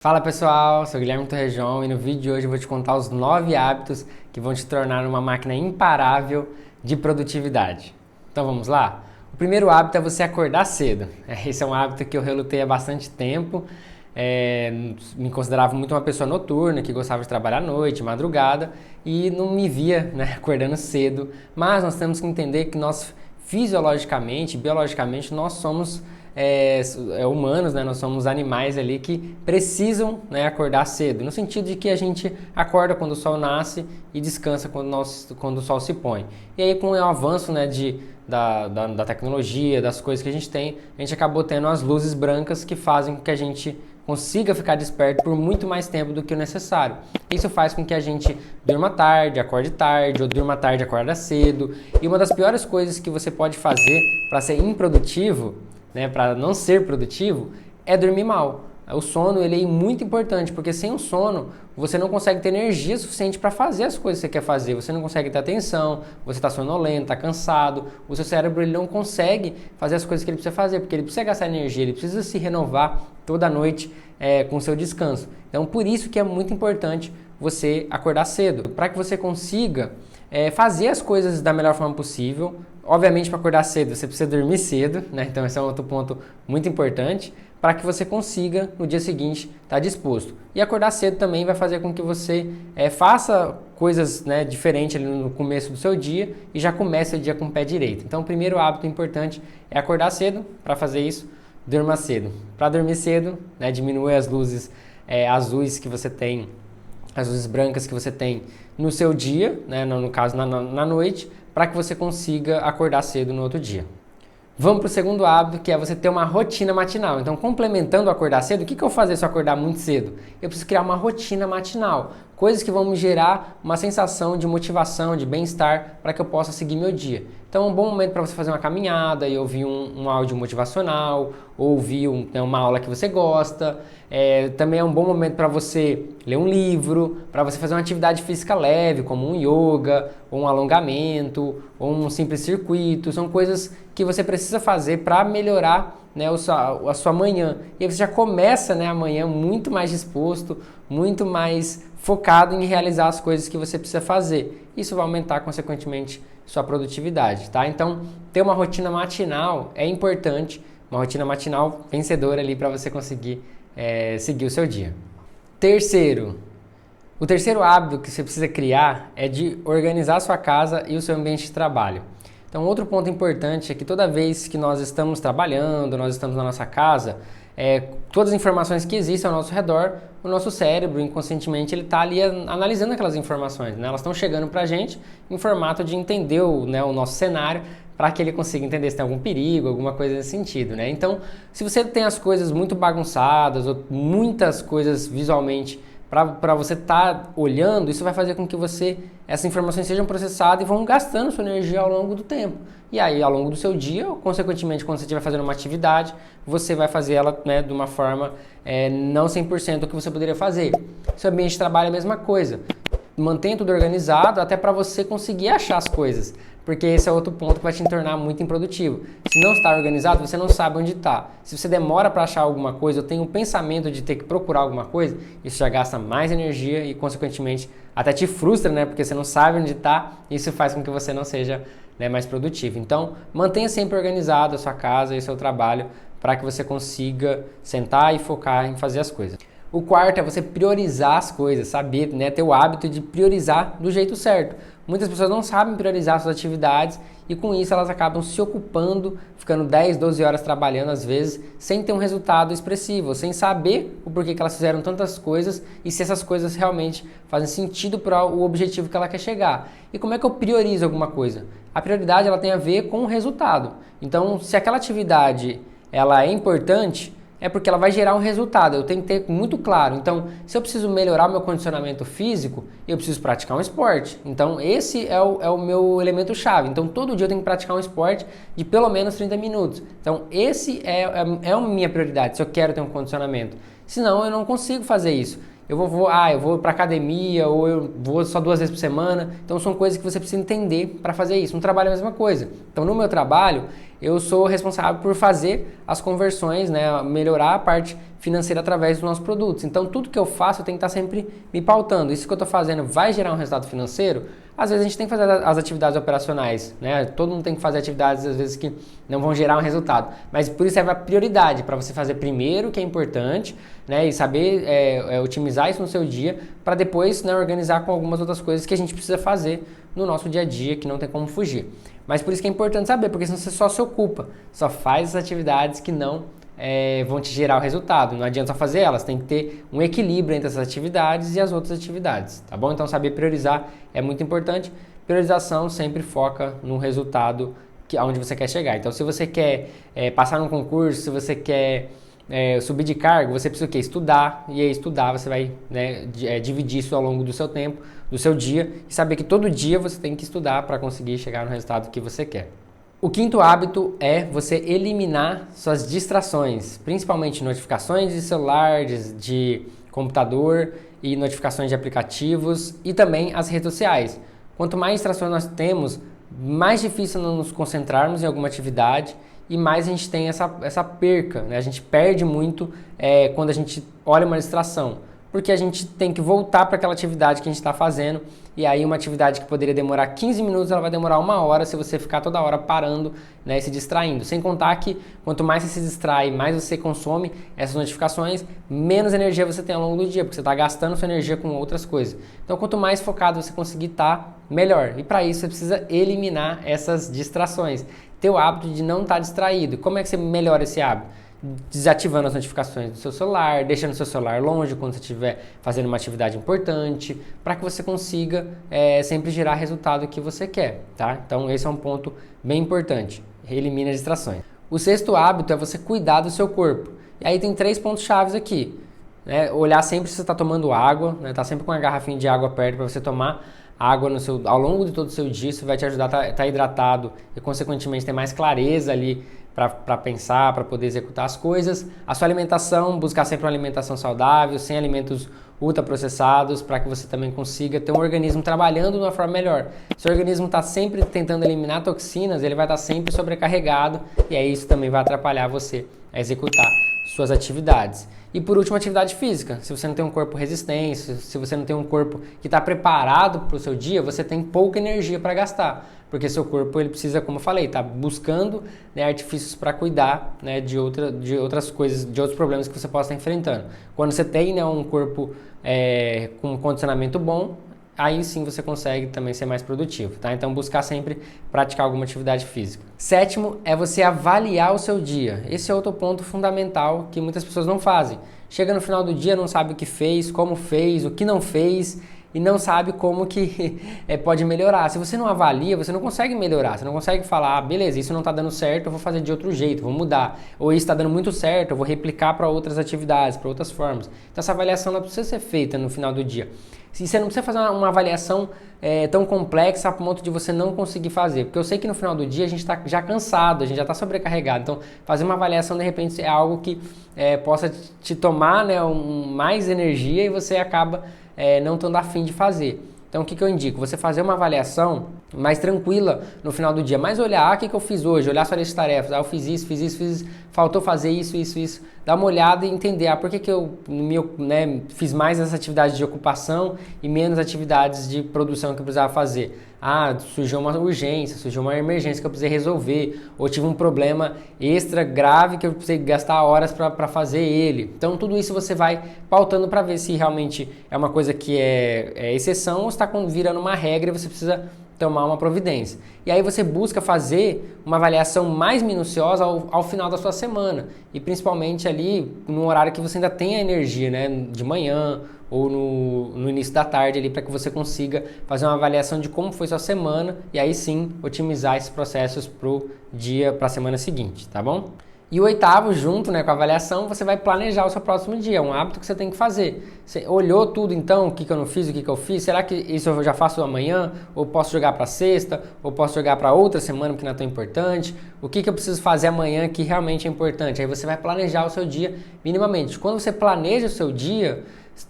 Fala pessoal, sou Guilherme Torrejão e no vídeo de hoje eu vou te contar os 9 hábitos que vão te tornar uma máquina imparável de produtividade. Então vamos lá? O primeiro hábito é você acordar cedo. Esse é um hábito que eu relutei há bastante tempo. Me considerava muito uma pessoa noturna, que gostava de trabalhar à noite, madrugada, e não me via, acordando cedo. Mas nós temos que entender que nós fisiologicamente, biologicamente, nós somos humanos, nós somos animais ali que precisam acordar cedo, no sentido de que a gente acorda quando o sol nasce e descansa quando o sol se põe. E aí com o avanço da tecnologia, das coisas que a gente acabou tendo as luzes brancas que fazem com que a gente consiga ficar desperto por muito mais tempo do que o necessário. Isso faz com que a gente durma tarde, acorde tarde, ou durma tarde, acorda cedo. E uma das piores coisas que você pode fazer para ser improdutivo, para não ser produtivo, é dormir mal. O sono ele é muito importante, porque sem o sono você não consegue ter energia suficiente para fazer as coisas que você quer fazer. Você não consegue ter atenção, você está sonolento, está cansado. O seu cérebro ele não consegue fazer as coisas que ele precisa fazer, porque ele precisa gastar energia, ele precisa se renovar toda noite com o seu descanso. Então por isso que é muito importante você acordar cedo, para que você consiga fazer as coisas da melhor forma possível. Obviamente, para acordar cedo, você precisa dormir cedo, então esse é um outro ponto muito importante, para que você consiga, no dia seguinte, estar disposto. E acordar cedo também vai fazer com que você faça coisas diferentes ali no começo do seu dia e já comece o dia com o pé direito. Então, o primeiro hábito importante é acordar cedo. Para fazer isso, durma cedo. Para dormir cedo, diminui as luzes azuis que você tem, as luzes brancas que você tem no seu dia, no caso na noite, para que você consiga acordar cedo no outro dia. Vamos para o segundo hábito, que é você ter uma rotina matinal. Então, complementando o acordar cedo, o que eu vou fazer se eu acordar muito cedo? Eu preciso criar uma rotina matinal, coisas que vão me gerar uma sensação de motivação, de bem-estar, para que eu possa seguir meu dia. Então, é um bom momento para você fazer uma caminhada e ouvir um áudio motivacional, ou ouvir uma aula que você gosta. Também é um bom momento para você ler um livro, para você fazer uma atividade física leve, como um yoga, ou um alongamento, ou um simples circuito. São coisas que você precisa fazer para melhorar a sua manhã. E aí você já começa a manhã muito mais disposto, muito mais focado em realizar as coisas que você precisa fazer. Isso vai aumentar, consequentemente, sua produtividade, tá? Então, ter uma rotina matinal é importante, uma rotina matinal vencedora ali para você conseguir seguir o seu dia. O terceiro hábito que você precisa criar é de organizar a sua casa e o seu ambiente de trabalho. Então, outro ponto importante é que toda vez que nós estamos trabalhando, nós estamos na nossa casa, todas as informações que existem ao nosso redor, o nosso cérebro, inconscientemente, ele está ali analisando aquelas informações. Elas estão chegando para a gente em formato de entender o nosso cenário, para que ele consiga entender se tem algum perigo, alguma coisa nesse sentido. Então, se você tem as coisas muito bagunçadas, ou muitas coisas visualmente para você estar olhando, isso vai fazer com que essas informações sejam processadas e vão gastando sua energia ao longo do tempo. E aí, ao longo do seu dia, ou consequentemente, quando você estiver fazendo uma atividade, você vai fazer ela de uma forma não 100% do que você poderia fazer. Seu ambiente de trabalho é a mesma coisa. Mantenha tudo organizado até para você conseguir achar as coisas, porque esse é outro ponto que vai te tornar muito improdutivo. Se não está organizado, você não sabe onde está. Se você demora para achar alguma coisa, ou tem um pensamento de ter que procurar alguma coisa, isso já gasta mais energia e, consequentemente, até te frustra, porque você não sabe onde está, e isso faz com que você não seja mais produtivo. Então, mantenha sempre organizado a sua casa e o seu trabalho para que você consiga sentar e focar em fazer as coisas. O quarto é você priorizar as coisas, saber, ter o hábito de priorizar do jeito certo. Muitas pessoas não sabem priorizar suas atividades e com isso elas acabam se ocupando, ficando 10, 12 horas trabalhando às vezes, sem ter um resultado expressivo, sem saber o porquê que elas fizeram tantas coisas e se essas coisas realmente fazem sentido para o objetivo que ela quer chegar. E como é que eu priorizo alguma coisa? A prioridade ela tem a ver com o resultado. Então, se aquela atividade ela é importante, é porque ela vai gerar um resultado, eu tenho que ter muito claro. Então, se eu preciso melhorar o meu condicionamento físico, eu preciso praticar um esporte. Então, esse é o meu elemento-chave. Então, todo dia eu tenho que praticar um esporte de pelo menos 30 minutos. Então, esse é a minha prioridade, se eu quero ter um condicionamento. Senão, eu não consigo fazer isso. Eu vou para academia, ou eu vou só 2 vezes por semana. Então, são coisas que você precisa entender para fazer isso. No trabalho é a mesma coisa. Então, no meu trabalho, eu sou responsável por fazer as conversões, melhorar a parte financeira através dos nossos produtos. Então, tudo que eu faço, eu tenho que estar sempre me pautando. Isso que eu estou fazendo vai gerar um resultado financeiro? Às vezes a gente tem que fazer as atividades operacionais, né? Todo mundo tem que fazer atividades, às vezes, que não vão gerar um resultado. Mas por isso serve a prioridade, para você fazer primeiro o que é importante, né? E saber otimizar isso no seu dia, para depois, né, organizar com algumas outras coisas que a gente precisa fazer no nosso dia a dia, que não tem como fugir. Mas por isso que é importante saber, porque senão você só se ocupa, só faz as atividades que não vão te gerar o resultado. Não adianta só fazer elas, tem que ter um equilíbrio entre essas atividades e as outras atividades, tá bom? Então saber priorizar é muito importante. Priorização sempre foca no resultado aonde você quer chegar. Então se você quer passar num concurso, se você quer subir de cargo, você precisa o quê? Estudar, e aí estudar você vai, né, dividir isso ao longo do seu tempo, do seu dia, e saber que todo dia você tem que estudar para conseguir chegar no resultado que você quer. O quinto hábito é você eliminar suas distrações, principalmente notificações de celular, de computador e notificações de aplicativos e também as redes sociais. Quanto mais distrações nós temos, mais difícil nos concentrarmos em alguma atividade e mais a gente tem essa perca, né? A gente perde muito quando a gente olha uma distração, porque a gente tem que voltar para aquela atividade que a gente está fazendo, e aí uma atividade que poderia demorar 15 minutos, ela vai demorar 1 hora se você ficar toda hora parando, né, e se distraindo. Sem contar que quanto mais você se distrai, mais você consome essas notificações, menos energia você tem ao longo do dia, porque você está gastando sua energia com outras coisas. Então quanto mais focado você conseguir estar, melhor. E para isso você precisa eliminar essas distrações. Ter o hábito de não estar distraído. Como é que você melhora esse hábito? Desativando as notificações do seu celular, deixando o seu celular longe quando você estiver fazendo uma atividade importante, para que você consiga sempre gerar resultado que você quer, tá? Então esse é um ponto bem importante, elimine as distrações. O sexto hábito é você cuidar do seu corpo, e aí tem 3 pontos chaves aqui, né? Olhar sempre se você está tomando água, né? Tá sempre com uma garrafinha de água perto para você tomar água ao longo de todo o seu dia. Isso vai te ajudar a estar hidratado e consequentemente ter mais clareza ali para pensar, para poder executar as coisas. A sua alimentação, buscar sempre uma alimentação saudável, sem alimentos ultraprocessados, para que você também consiga ter um organismo trabalhando de uma forma melhor. Se o organismo está sempre tentando eliminar toxinas, ele vai estar sempre sobrecarregado, e aí isso também vai atrapalhar você a executar suas atividades. E por último, atividade física. Se você não tem um corpo resistente, se você não tem um corpo que está preparado para o seu dia, você tem pouca energia para gastar, porque seu corpo ele precisa, como eu falei, tá buscando, né, artifícios para cuidar, né, de outras coisas, de outros problemas que você possa estar enfrentando. Quando você tem, né, um corpo com um condicionamento bom, aí sim você consegue também ser mais produtivo, tá? Então buscar sempre praticar alguma atividade física. Sétimo é você avaliar o seu dia. Esse é outro ponto fundamental que muitas pessoas não fazem. Chega no final do dia, não sabe o que fez, como fez, o que não fez, e não sabe como que pode melhorar. Se você não avalia, você não consegue melhorar. Você não consegue falar, beleza, isso não está dando certo, eu vou fazer de outro jeito, vou mudar. Ou isso está dando muito certo, eu vou replicar para outras atividades, para outras formas. Então essa avaliação ela precisa ser feita no final do dia. Se você não precisa fazer uma avaliação tão complexa a ponto de você não conseguir fazer. Porque eu sei que no final do dia a gente está já cansado, a gente já está sobrecarregado. Então fazer uma avaliação de repente é algo que possa te tomar, né, mais energia, e você acaba não estando afim de fazer. Então o que eu indico? Você fazer uma avaliação mais tranquila no final do dia, mais olhar, o que eu fiz hoje, olhar sua lista de tarefas, eu fiz isso, faltou fazer isso, dar uma olhada e entender, por que eu fiz mais essa atividade de ocupação e menos atividades de produção que eu precisava fazer. Surgiu uma urgência, surgiu uma emergência que eu precisei resolver, ou tive um problema extra grave que eu precisei gastar horas para fazer ele. Então tudo isso você vai pautando para ver se realmente é uma coisa que é exceção ou está virando uma regra e você precisa tomar uma providência. E aí você busca fazer uma avaliação mais minuciosa ao final da sua semana, e principalmente ali no horário que você ainda tem a energia, né, de manhã ou no início da tarde ali, para que você consiga fazer uma avaliação de como foi sua semana e aí sim otimizar esses processos para a semana seguinte, tá bom? E o oitavo, junto, né, com a avaliação, você vai planejar o seu próximo dia. É um hábito que você tem que fazer. Você olhou tudo então, o que eu não fiz, o que eu fiz? Será que isso eu já faço amanhã? Ou posso jogar para sexta? Ou posso jogar para outra semana que não é tão importante? O que eu preciso fazer amanhã que realmente é importante? Aí você vai planejar o seu dia minimamente. Quando você planeja o seu dia,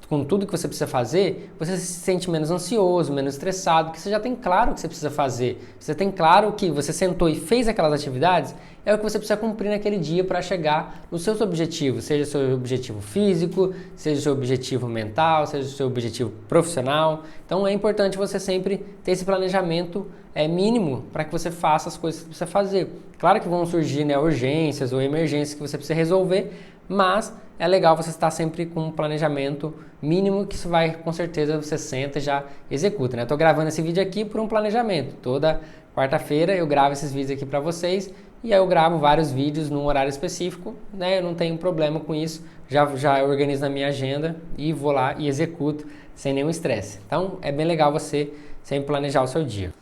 com tudo que você precisa fazer, você se sente menos ansioso, menos estressado, porque você já tem claro o que você precisa fazer. Você tem claro que você sentou e fez aquelas atividades, é o que você precisa cumprir naquele dia para chegar nos seus objetivos, seja o seu objetivo físico, seja o seu objetivo mental, seja o seu objetivo profissional. Então é importante você sempre ter esse planejamento mínimo para que você faça as coisas que você precisa fazer. Claro que vão surgir, né, urgências ou emergências que você precisa resolver, mas é legal você estar sempre com um planejamento mínimo, que isso vai, com certeza, você senta e já executa, né? Eu tô gravando esse vídeo aqui por um planejamento. Toda quarta-feira eu gravo esses vídeos aqui para vocês e aí eu gravo vários vídeos num horário específico, né? Eu não tenho problema com isso, já organizo na minha agenda e vou lá e executo sem nenhum estresse. Então é bem legal você sempre planejar o seu dia.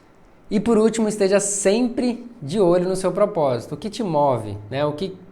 E por último, esteja sempre de olho no seu propósito. O que te move, né?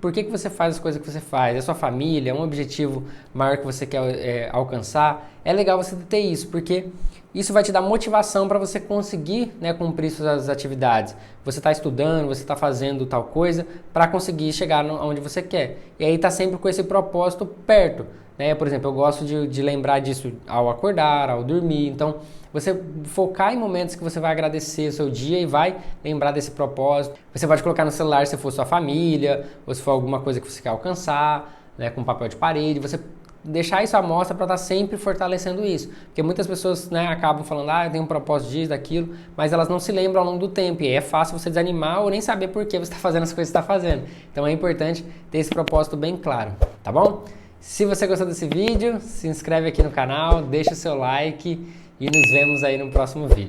Por que você faz as coisas que você faz? É sua família? É um objetivo maior que você quer alcançar? É legal você ter isso, porque isso vai te dar motivação para você conseguir, né, cumprir suas atividades. Você está estudando, você está fazendo tal coisa para conseguir chegar onde você quer. E aí está sempre com esse propósito perto. Né? Por exemplo, eu gosto de lembrar disso ao acordar, ao dormir. Então, você focar em momentos que você vai agradecer o seu dia e vai lembrar desse propósito. Você pode colocar no celular se for sua família, ou se for alguma coisa que você quer alcançar, né, com papel de parede. Você deixar isso à mostra para estar sempre fortalecendo isso. Porque muitas pessoas, né, acabam falando, eu tenho um propósito disso, daquilo, mas elas não se lembram ao longo do tempo. E aí é fácil você desanimar ou nem saber por que você está fazendo as coisas que está fazendo. Então é importante ter esse propósito bem claro, tá bom? Se você gostou desse vídeo, se inscreve aqui no canal, deixa o seu like e nos vemos aí no próximo vídeo.